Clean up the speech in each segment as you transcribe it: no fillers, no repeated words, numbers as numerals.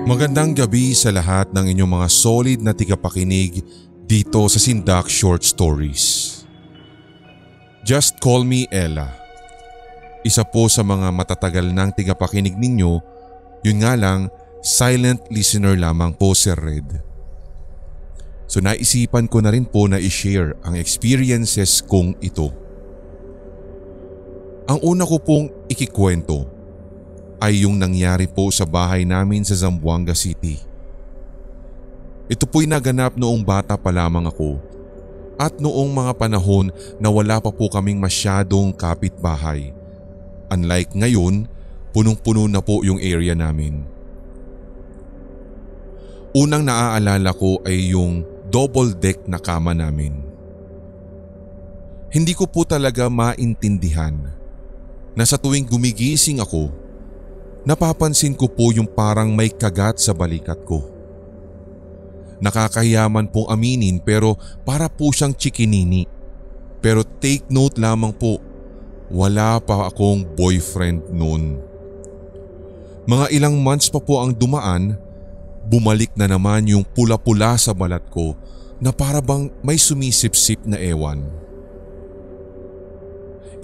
Magandang gabi sa lahat ng inyong mga solid na tigapakinig dito sa Sindak Short Stories. Just call me Ella. Isa po sa mga matatagal ng tigapakinig ninyo, yun nga lang, silent listener lamang po, Sir Red. So naisipan ko na rin po na i-share ang experiences kong ito. Ang una ko pong ikikwento ay yung nangyari po sa bahay namin sa Zamboanga City. Ito po'y naganap noong bata pa lamang ako at noong mga panahon na wala pa po kaming masyadong kapitbahay. Unlike ngayon, punong-puno na po yung area namin. Unang naaalala ko ay yung double deck na kama namin. Hindi ko po talaga maintindihan na sa tuwing gumigising ako, napapansin ko po yung parang may kagat sa balikat ko. Nakakahiyaman pong aminin pero para po siyang chikinini. Pero take note lamang po, wala pa akong boyfriend noon. Mga ilang months pa po ang dumaan, bumalik na naman yung pula-pula sa balat ko na para bang may sumisip-sip na ewan.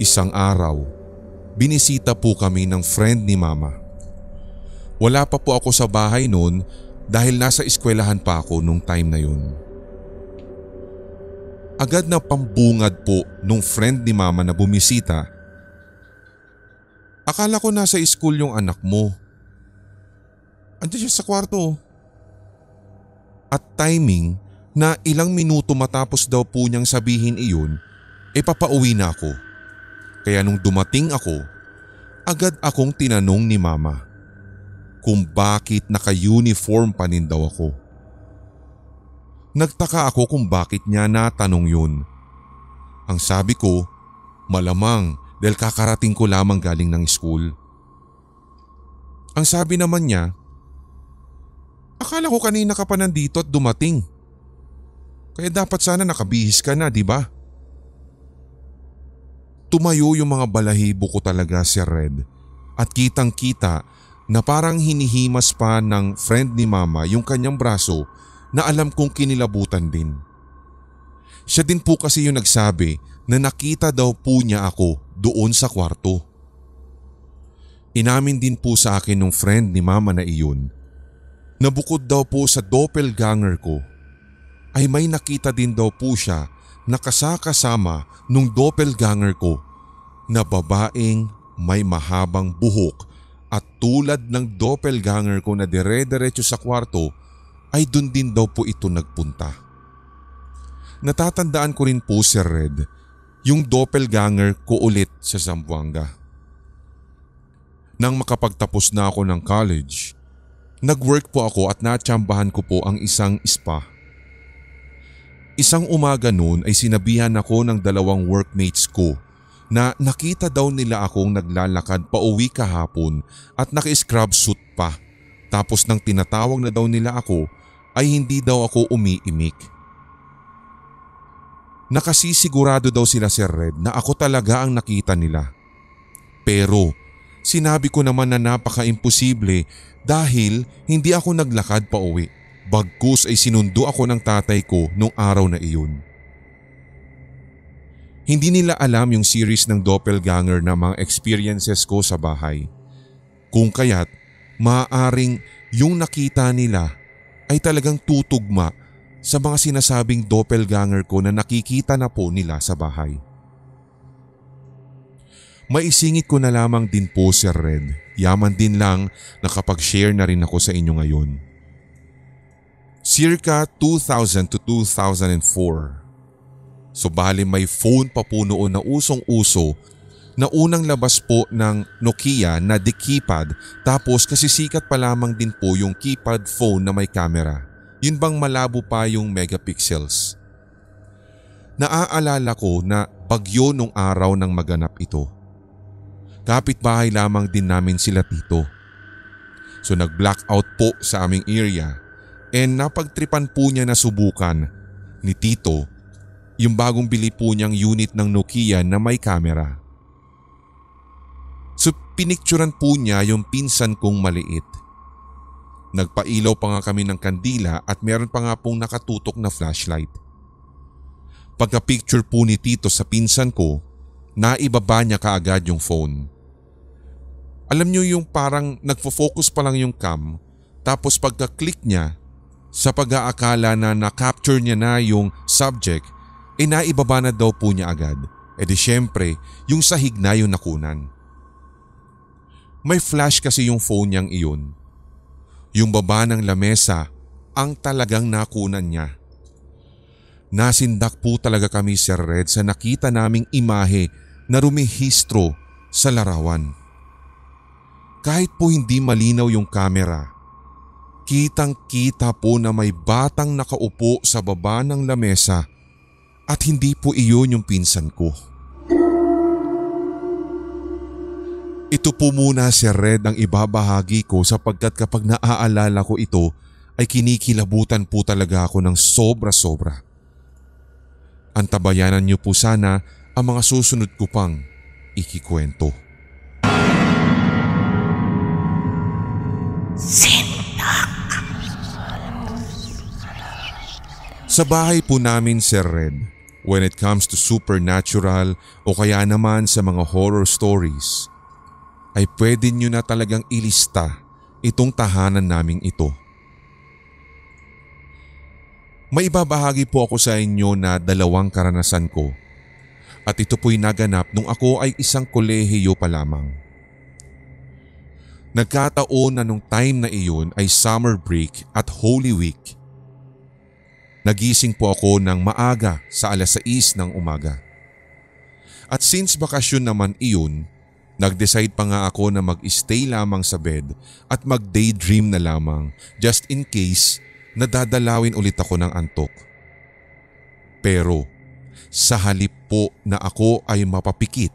Isang araw, binisita po kami ng friend ni Mama. Wala pa po ako sa bahay noon dahil nasa eskwelahan pa ako nung time na yun. Agad na pambungad po nung friend ni Mama na bumisita. Akala ko nasa school yung anak mo. Andiyan siya sa kwarto. At timing na ilang minuto matapos daw po niyang sabihin iyon, papauwi na ako. Kaya nung dumating ako, agad akong tinanong ni Mama kung bakit naka-uniform pa rin daw ako. Nagtaka ako kung bakit niya natanong yun. Ang sabi ko, malamang dahil kakarating ko lamang galing ng school. Ang sabi naman niya, akala ko kanina ka pa nandito at dumating. Kaya dapat sana nakabihis ka na, di ba? Tumayo yung mga balahibo ko talaga, Sir Red, at kitang-kita na parang hinihimas pa ng friend ni Mama yung kanyang braso na alam kong kinilabutan din. Siya din po kasi yung nagsabi na nakita daw po niya ako doon sa kwarto. Inamin din po sa akin ng friend ni Mama na iyon na bukod daw po sa doppelganger ko ay may nakita din daw po siya na kasakasama nung doppelganger ko na babaeng may mahabang buhok. At tulad ng doppelganger ko na dire-diretso sa kwarto ay dun din daw po ito nagpunta. Natatandaan ko rin po, Sir Red, yung doppelganger ko ulit sa Zamboanga. Nang makapagtapos na ako ng college, nag-work po ako at natsambahan ko po ang isang spa. Isang umaga noon ay sinabihan ako ng dalawang workmates ko na nakita daw nila akong naglalakad pauwi kahapon at naka-scrub suit pa. Tapos nang tinatawag na daw nila ako ay hindi daw ako umiimik. Nakasisigurado daw sila, Sir Red, na ako talaga ang nakita nila. Pero sinabi ko naman na napaka-imposible dahil hindi ako naglakad pauwi. Bagkus ay sinundo ako ng tatay ko nung araw na iyon. Hindi nila alam yung series ng doppelganger na mga experiences ko sa bahay. Kung kaya't maaaring yung nakita nila ay talagang tutugma sa mga sinasabing doppelganger ko na nakikita na po nila sa bahay. Maisingit ko na lamang din po, Sir Red. Yaman din lang nakapag-share na rin ako sa inyo ngayon. Circa 2000 to 2004. So bali may phone pa po noon na usong-uso na unang labas po ng Nokia na the keypad, tapos kasi sikat pa lamang din po yung keypad phone na may camera. Yun bang malabo pa yung megapixels. Naaalala ko na bagyo nung araw ng maganap ito. Kapitbahay lamang din namin sila tito. So nag-blackout po sa aming area and napagtripan po niya na subukan ni tito yung bagong bili po niyang unit ng Nokia na may camera. So pinicturan po niya yung pinsan kong maliit. Nagpailaw pa nga kami ng kandila at meron pa nga pong nakatutok na flashlight. Pagka-picture po ni Tito sa pinsan ko, naibaba niya kaagad yung phone. Alam niyo yung parang nagfo-focus pa lang yung cam, tapos pagka-click niya, sa pag-aakala na na-capture niya na yung subject, naibaba na daw po niya agad. Di syempre, yung sahig na yung nakunan. May flash kasi yung phone niyang iyon. Yung baba ng lamesa ang talagang nakunan niya. Nasindak po talaga kami, Sir Red, sa nakita naming imahe na rumihistro sa larawan. Kahit po hindi malinaw yung camera, kitang-kita po na may batang nakaupo sa baba ng lamesa at hindi po iyon yung pinsan ko. Ito po muna, Sir Red, ang ibabahagi ko sapagkat kapag naaalala ko ito ay kinikilabutan po talaga ako ng sobra-sobra. Antabayanan niyo po sana ang mga susunod ko pang ikikwento. Sa bahay po namin, Sir Red, when it comes to supernatural o kaya naman sa mga horror stories, ay pwede nyo na talagang ilista itong tahanan naming ito. May ibabahagi po ako sa inyo na 2 karanasan ko at ito po'y naganap nung ako ay isang kolehiyo pa lamang. Nagkataon na nung time na iyon ay summer break at Holy Week. Nagising po ako ng maaga sa 6:00 ng umaga. At since bakasyon naman iyon, nag-decide pa nga ako na mag-stay lamang sa bed at mag-daydream na lamang just in case na dadalawin ulit ako ng antok. Pero sa halip po na ako ay mapapikit,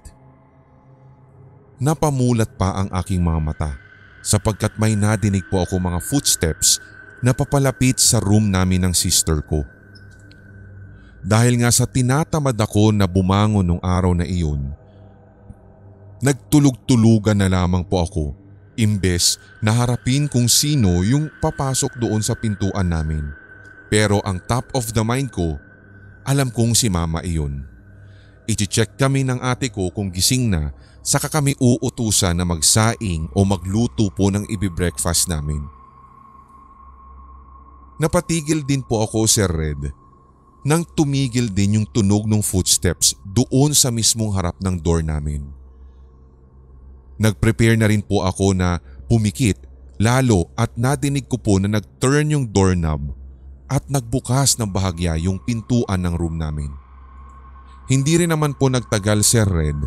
napamulat pa ang aking mga mata sapagkat may nadinig po ako mga footsteps na papalapit sa room namin ng sister ko. Dahil nga sa tinatamad ako na bumangon nung araw na iyon, nagtulog-tulugan na lamang po ako imbes na harapin kung sino yung papasok doon sa pintuan namin. Pero ang top of the mind ko, alam kong si mama iyon. I-check kami ng ate ko kung gising na, saka kami uutusan na magsaing o magluto po ng ibi-breakfast namin. Napatigil din po ako, Sir Red, nang tumigil din yung tunog ng footsteps doon sa mismong harap ng door namin. Nag-prepare na rin po ako na pumikit lalo at nadinig ko po na nag-turn yung doorknob at nagbukas ng bahagya yung pintuan ng room namin. Hindi rin naman po nagtagal, Sir Red,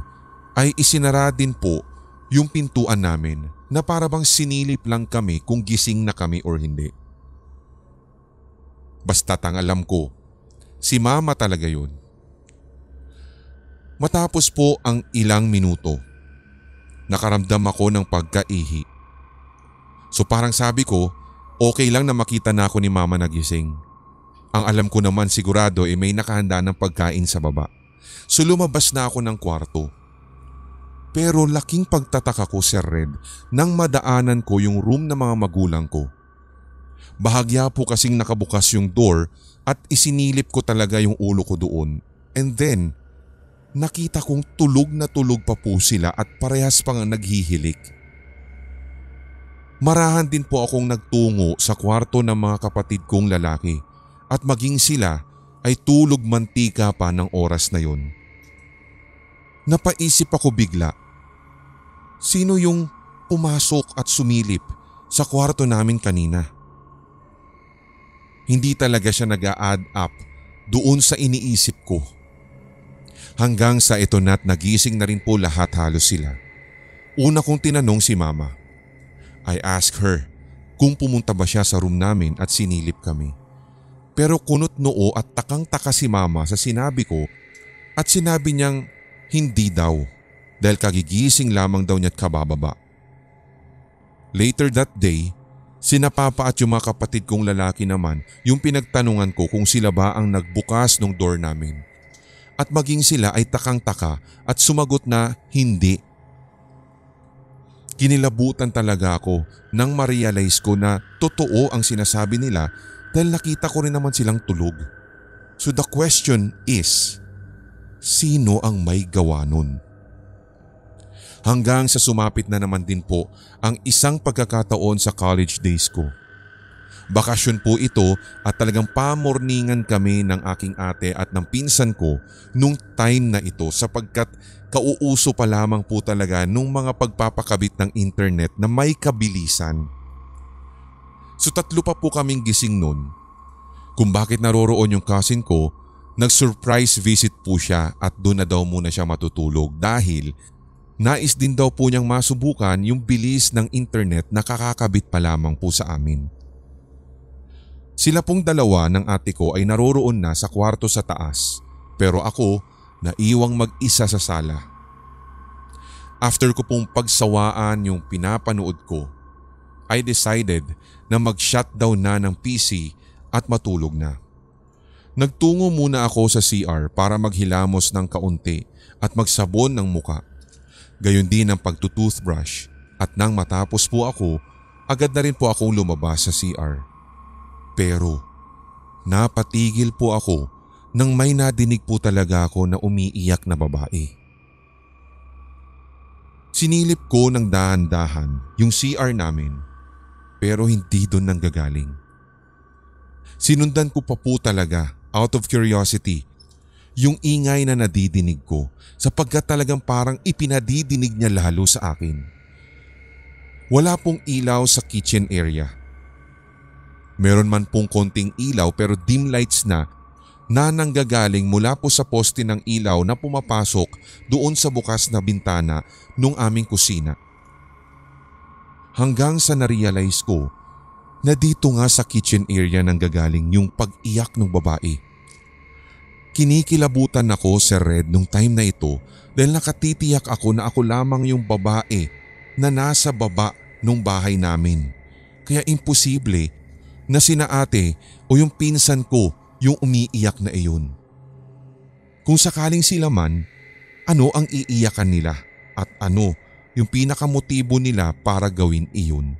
ay isinara din po yung pintuan namin na para bang sinilip lang kami kung gising na kami or hindi. Basta't ang alam ko, si mama talaga yun. Matapos po ang ilang minuto, nakaramdam ako ng pagkaihi. So parang sabi ko, okay lang na makita na ako ni mama nagising. Ang alam ko naman sigurado may nakahanda ng pagkain sa baba. So lumabas na ako ng kwarto. Pero laking pagtataka ko, Sir Red, nang madaanan ko yung room ng mga magulang ko. Bahagya po kasing nakabukas yung door at isinilip ko talaga yung ulo ko doon. And then, nakita kong tulog na tulog pa po sila at parehas pang naghihilik. Marahan din po akong nagtungo sa kwarto ng mga kapatid kong lalaki at maging sila ay tulog mantika pa ng oras na yon. Napaisip ako bigla, sino yung pumasok at sumilip sa kwarto namin kanina? Hindi talaga siya nag-a-add up doon sa iniisip ko. Hanggang sa ito na't nagising na rin po lahat halos sila. Una kong tinanong si mama. I asked her kung pumunta ba siya sa room namin at sinilip kami. Pero kunot noo at takang-taka si mama sa sinabi ko at sinabi niyang hindi daw dahil kagigising lamang daw niya't kabababa. Later that day, sina papa at yung mga kapatid kong lalaki naman yung pinagtanungan ko kung sila ba ang nagbukas ng door namin. At maging sila ay takang-taka at sumagot na hindi. Kinilabutan talaga ako nang ma-realize ko na totoo ang sinasabi nila dahil nakita ko rin naman silang tulog. So the question is, sino ang may gawa nun? Hanggang sa sumapit na naman din po ang isang pagkakataon sa college days ko. Bakasyon po ito at talagang pamorningan kami ng aking ate at ng pinsan ko nung time na ito sapagkat kauuso pa lamang po talaga nung mga pagpapakabit ng internet na may kabilisan. So 3 pa po kaming gising nun. Kung bakit naroroon yung cousin ko, nag-surprise visit po siya at doon na daw muna siya matutulog dahil nais din daw po niyang masubukan yung bilis ng internet na kakakabit pa lamang po sa amin. Sila pong dalawa ng ate ko ay naroroon na sa kwarto sa taas pero ako naiwang mag-isa sa sala. After ko pong pagsawaan yung pinapanood ko, I decided na mag-shutdown na ng PC at matulog na. Nagtungo muna ako sa CR para maghilamos ng kaunti at magsabon ng muka. Gayon din ang pagtutoothbrush at nang matapos po ako, agad na rin po akong lumabas sa CR. Pero napatigil po ako nang may nadinig po talaga ako na umiiyak na babae. Sinilip ko ng dahan-dahan yung CR namin pero hindi doon nanggagaling. Sinundan ko pa po talaga out of curiosity yung ingay na nadidinig ko sapagkat talagang parang ipinadidinig niya lalo sa akin. Wala pong ilaw sa kitchen area. Meron man pong konting ilaw pero dim lights na nanggagaling mula po sa poste ng ilaw na pumapasok doon sa bukas na bintana nung aming kusina. Hanggang sa narealize ko na dito nga sa kitchen area nanggagaling yung pag-iyak ng babae. Kinikilabutan ako, Sir Red, nung time na ito dahil nakatitiyak ako na ako lamang yung babae na nasa baba nung bahay namin. Kaya imposible na sina ate o yung pinsan ko yung umiiyak na iyon. Kung sakaling sila man, ano ang iiyakan nila at ano yung pinakamotibo nila para gawin iyon?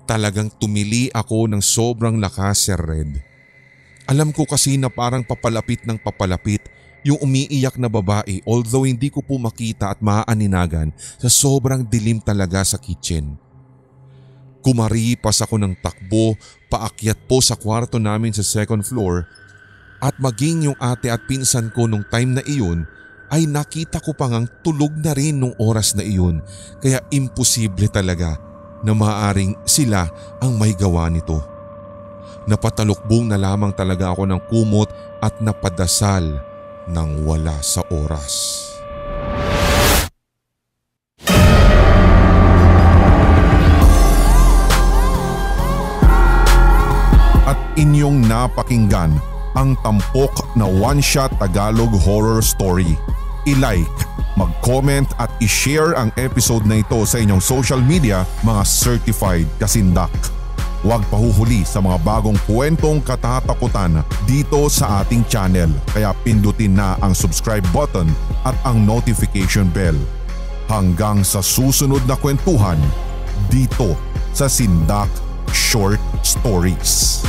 Talagang tumili ako ng sobrang lakas, Sir Red. Alam ko kasi na parang papalapit ng papalapit yung umiiyak na babae although hindi ko po makita at maaaninagan sa sobrang dilim talaga sa kitchen. Kumaripas ako ng takbo paakyat po sa kwarto namin sa 2nd floor at maging yung ate at pinsan ko nung time na iyon ay nakita ko pa ngang tulog na rin nung oras na iyon kaya imposible talaga na maaaring sila ang may gawa nito. Napatalukbong na lamang talaga ako ng kumot at napadasal ng wala sa oras. At inyong napakinggan ang tampok na one-shot Tagalog horror story. I-like, mag-comment at i-share ang episode na ito sa inyong social media, mga certified kasindak. Huwag pahuhuli sa mga bagong kwentong katatakutan dito sa ating channel kaya pindutin na ang subscribe button at ang notification bell. Hanggang sa susunod na kwentuhan dito sa Sindak Short Stories.